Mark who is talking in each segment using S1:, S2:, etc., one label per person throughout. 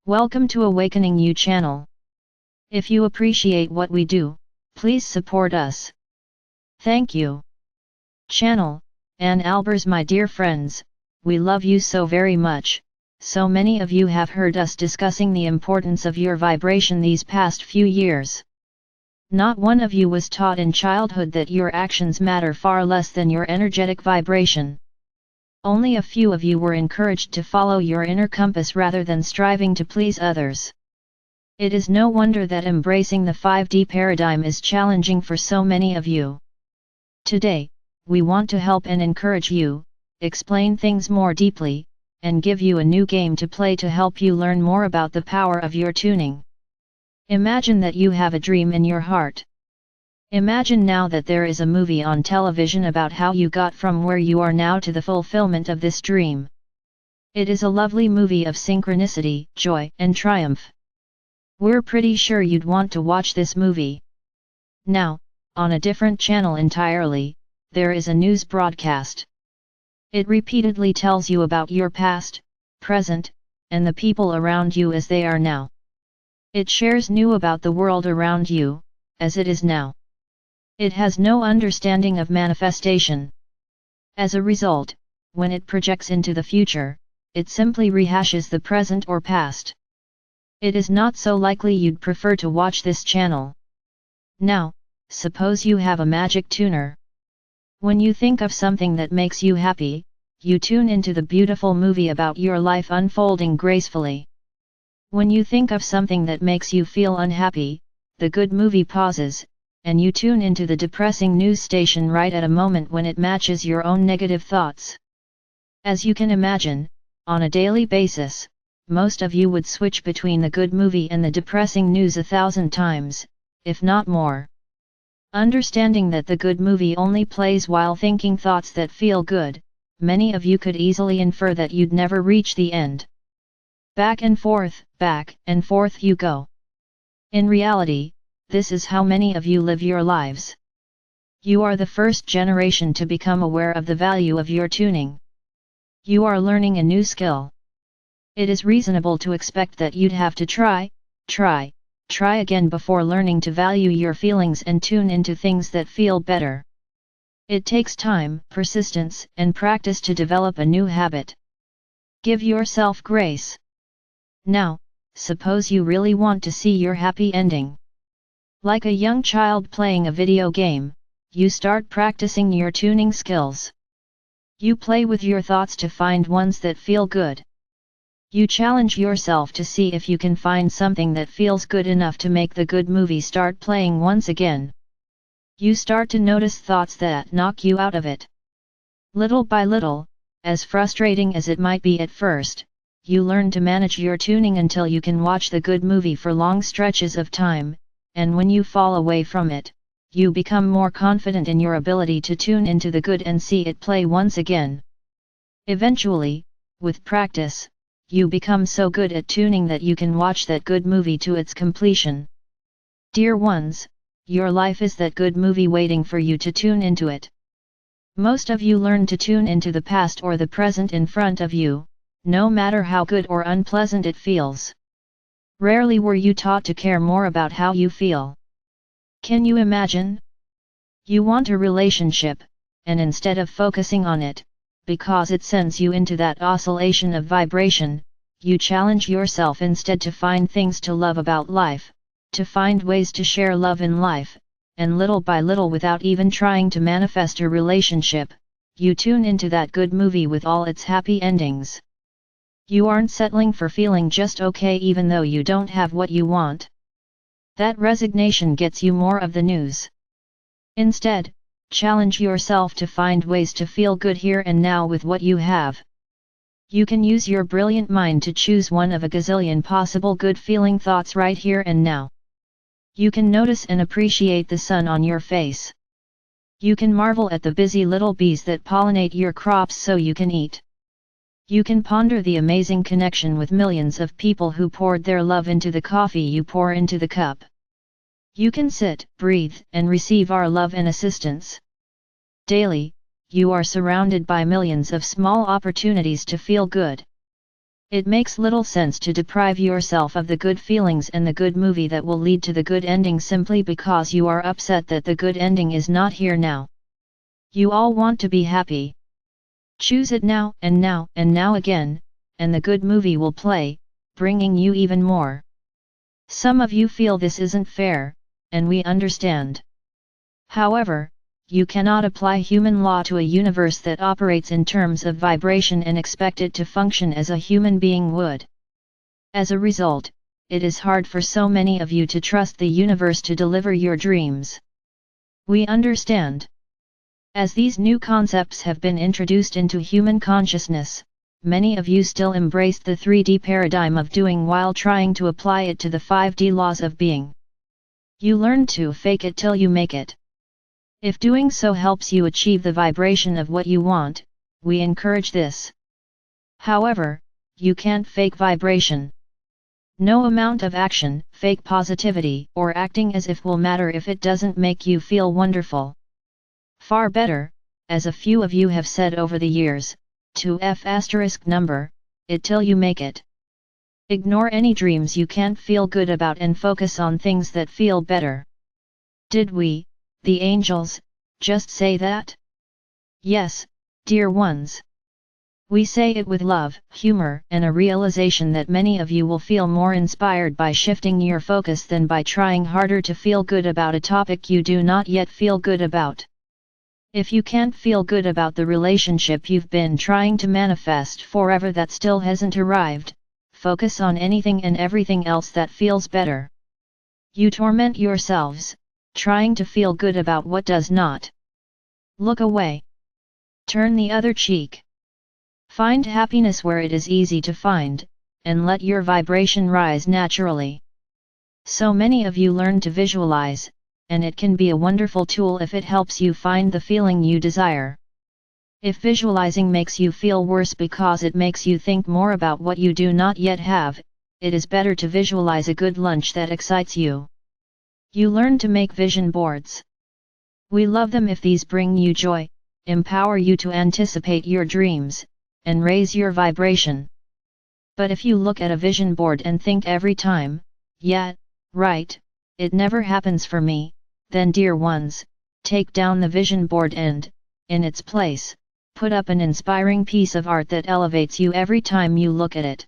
S1: Welcome to Awakening You channel. If you appreciate what we do, please support us. Thank you. Channel, and Albers, my dear friends, we love you so very much. So many of you have heard us discussing the importance of your vibration these past few years. Not one of you was taught in childhood that your actions matter far less than your energetic vibration. Only a few of you were encouraged to follow your inner compass rather than striving to please others. It is no wonder that embracing the 5D paradigm is challenging for so many of you. Today, we want to help and encourage you, explain things more deeply, and give you a new game to play to help you learn more about the power of your tuning. Imagine that you have a dream in your heart. Imagine now that there is a movie on television about how you got from where you are now to the fulfillment of this dream. It is a lovely movie of synchronicity, joy, and triumph. We're pretty sure you'd want to watch this movie. Now, on a different channel entirely, there is a news broadcast. It repeatedly tells you about your past, present, and the people around you as they are now. It shares new about the world around you, as it is now. It has no understanding of manifestation. As a result, when it projects into the future, it simply rehashes the present or past. It is not so likely you'd prefer to watch this channel. Now, suppose you have a magic tuner. When you think of something that makes you happy, you tune into the beautiful movie about your life unfolding gracefully. When you think of something that makes you feel unhappy, the good movie pauses, and you tune into the depressing news station right at a moment when it matches your own negative thoughts. As you can imagine, on a daily basis, most of you would switch between the good movie and the depressing news 1,000 times, if not more. Understanding that the good movie only plays while thinking thoughts that feel good, many of you could easily infer that you'd never reach the end. Back and forth you go. In reality, this is how many of you live your lives. You are the first generation to become aware of the value of your tuning. You are learning a new skill. It is reasonable to expect that you'd have to try again before learning to value your feelings and tune into things that feel better. It takes time, persistence, and practice to develop a new habit. Give yourself grace. Now, suppose you really want to see your happy ending. Like a young child playing a video game, you start practicing your tuning skills. You play with your thoughts to find ones that feel good. You challenge yourself to see if you can find something that feels good enough to make the good movie start playing once again. You start to notice thoughts that knock you out of it. Little by little, as frustrating as it might be at first, you learn to manage your tuning until you can watch the good movie for long stretches of time, and when you fall away from it, you become more confident in your ability to tune into the good and see it play once again. Eventually, with practice, you become so good at tuning that you can watch that good movie to its completion. Dear ones, your life is that good movie waiting for you to tune into it. Most of you learn to tune into the past or the present in front of you, no matter how good or unpleasant it feels. Rarely were you taught to care more about how you feel. Can you imagine? You want a relationship, and instead of focusing on it, because it sends you into that oscillation of vibration, you challenge yourself instead to find things to love about life, to find ways to share love in life, and little by little, without even trying to manifest a relationship, you tune into that good movie with all its happy endings. You aren't settling for feeling just okay even though you don't have what you want. That resignation gets you more of the news. Instead, challenge yourself to find ways to feel good here and now with what you have. You can use your brilliant mind to choose one of a gazillion possible good feeling thoughts right here and now. You can notice and appreciate the sun on your face. You can marvel at the busy little bees that pollinate your crops so you can eat. You can ponder the amazing connection with millions of people who poured their love into the coffee you pour into the cup. You can sit, breathe, and receive our love and assistance. Daily, you are surrounded by millions of small opportunities to feel good. It makes little sense to deprive yourself of the good feelings and the good movie that will lead to the good ending simply because you are upset that the good ending is not here now. You all want to be happy. Choose it now and now and now again, and the good movie will play, bringing you even more. Some of you feel this isn't fair, and we understand. However, you cannot apply human law to a universe that operates in terms of vibration and expect it to function as a human being would. As a result, it is hard for so many of you to trust the universe to deliver your dreams. We understand. As these new concepts have been introduced into human consciousness, many of you still embrace the 3D paradigm of doing while trying to apply it to the 5D laws of being. You learn to fake it till you make it. If doing so helps you achieve the vibration of what you want, we encourage this. However, you can't fake vibration. No amount of action, fake positivity, or acting as if will matter if it doesn't make you feel wonderful. Far better, as a few of you have said over the years, to f** it till you make it. Ignore any dreams you can't feel good about and focus on things that feel better. Did we, the angels, just say that? Yes, dear ones. We say it with love, humor, and a realization that many of you will feel more inspired by shifting your focus than by trying harder to feel good about a topic you do not yet feel good about. If you can't feel good about the relationship you've been trying to manifest forever that still hasn't arrived, focus on anything and everything else that feels better. You torment yourselves, trying to feel good about what does not. Look away. Turn the other cheek. Find happiness where it is easy to find, and let your vibration rise naturally. So many of you learn to visualize, and it can be a wonderful tool if it helps you find the feeling you desire. If visualizing makes you feel worse because it makes you think more about what you do not yet have, it is better to visualize a good lunch that excites you. You learn to make vision boards. We love them if these bring you joy, empower you to anticipate your dreams, and raise your vibration. But if you look at a vision board and think every time, yeah, right, it never happens for me, then dear ones, take down the vision board and, in its place, put up an inspiring piece of art that elevates you every time you look at it.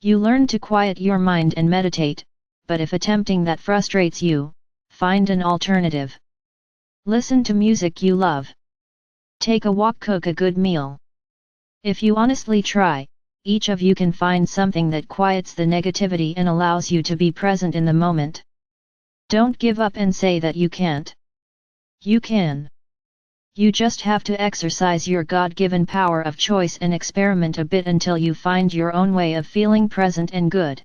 S1: You learn to quiet your mind and meditate, but if attempting that frustrates you, find an alternative. Listen to music you love. Take a walk, cook a good meal. If you honestly try, each of you can find something that quiets the negativity and allows you to be present in the moment. Don't give up and say that you can't. You can. You just have to exercise your God-given power of choice and experiment a bit until you find your own way of feeling present and good.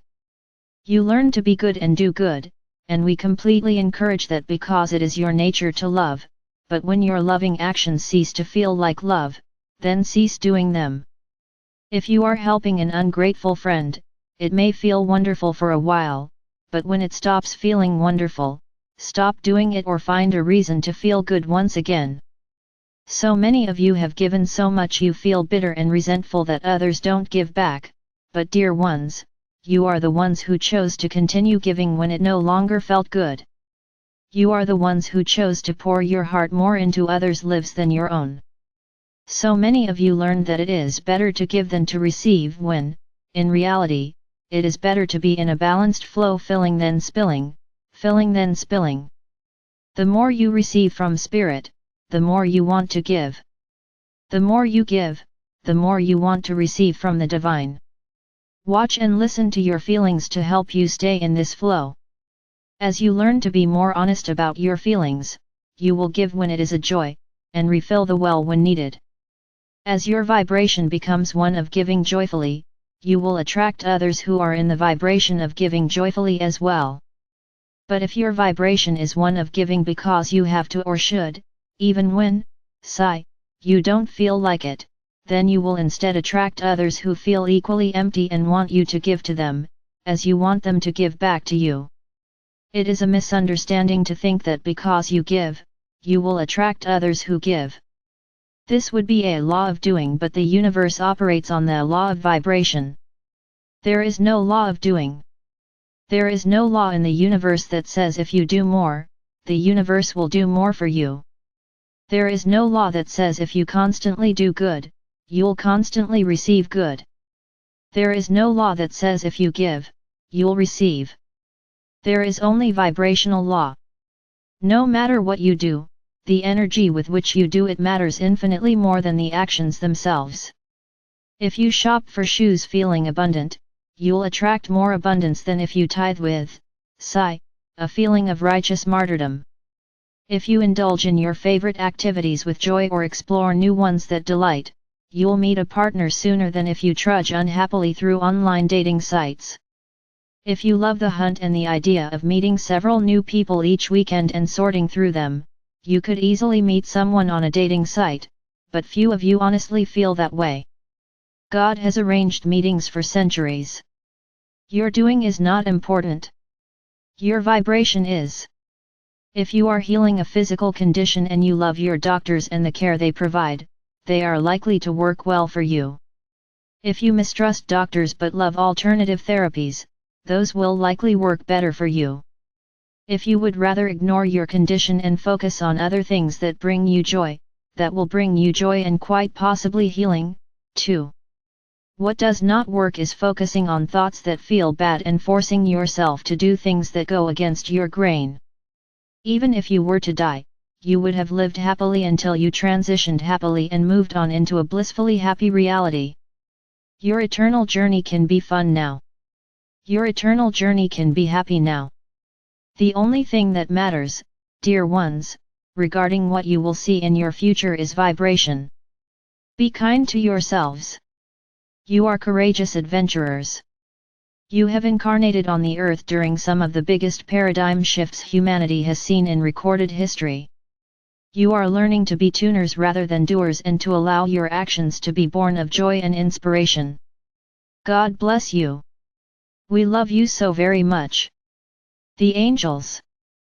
S1: You learn to be good and do good, and we completely encourage that because it is your nature to love, but when your loving actions cease to feel like love, then cease doing them. If you are helping an ungrateful friend, it may feel wonderful for a while, but when it stops feeling wonderful, stop doing it or find a reason to feel good once again. So many of you have given so much you feel bitter and resentful that others don't give back, but dear ones, you are the ones who chose to continue giving when it no longer felt good. You are the ones who chose to pour your heart more into others' lives than your own. So many of you learned that it is better to give than to receive when, in reality, it is better to be in a balanced flow, filling than spilling, filling than spilling. The more you receive from Spirit, the more you want to give. The more you give, the more you want to receive from the Divine. Watch and listen to your feelings to help you stay in this flow. As you learn to be more honest about your feelings, you will give when it is a joy, and refill the well when needed. As your vibration becomes one of giving joyfully, you will attract others who are in the vibration of giving joyfully as well. But if your vibration is one of giving because you have to or should, even when, you don't feel like it, then you will instead attract others who feel equally empty and want you to give to them, as you want them to give back to you. It is a misunderstanding to think that because you give, you will attract others who give. This would be a law of doing, but the universe operates on the law of vibration. There is no law of doing. There is no law in the universe that says if you do more, the universe will do more for you. There is no law that says if you constantly do good, you'll constantly receive good. There is no law that says if you give, you'll receive. There is only vibrational law. No matter what you do, the energy with which you do it matters infinitely more than the actions themselves. If you shop for shoes feeling abundant, you'll attract more abundance than if you tithe with, sigh, a feeling of righteous martyrdom. If you indulge in your favorite activities with joy or explore new ones that delight, you'll meet a partner sooner than if you trudge unhappily through online dating sites. If you love the hunt and the idea of meeting several new people each weekend and sorting through them, you could easily meet someone on a dating site, but few of you honestly feel that way. God has arranged meetings for centuries. Your doing is not important. Your vibration is. If you are healing a physical condition and you love your doctors and the care they provide, they are likely to work well for you. If you mistrust doctors but love alternative therapies, those will likely work better for you. If you would rather ignore your condition and focus on other things that bring you joy, that will bring you joy and quite possibly healing, too. What does not work is focusing on thoughts that feel bad and forcing yourself to do things that go against your grain. Even if you were to die, you would have lived happily until you transitioned happily and moved on into a blissfully happy reality. Your eternal journey can be fun now. Your eternal journey can be happy now. The only thing that matters, dear ones, regarding what you will see in your future is vibration. Be kind to yourselves. You are courageous adventurers. You have incarnated on the earth during some of the biggest paradigm shifts humanity has seen in recorded history. You are learning to be tuners rather than doers and to allow your actions to be born of joy and inspiration. God bless you. We love you so very much. The angels.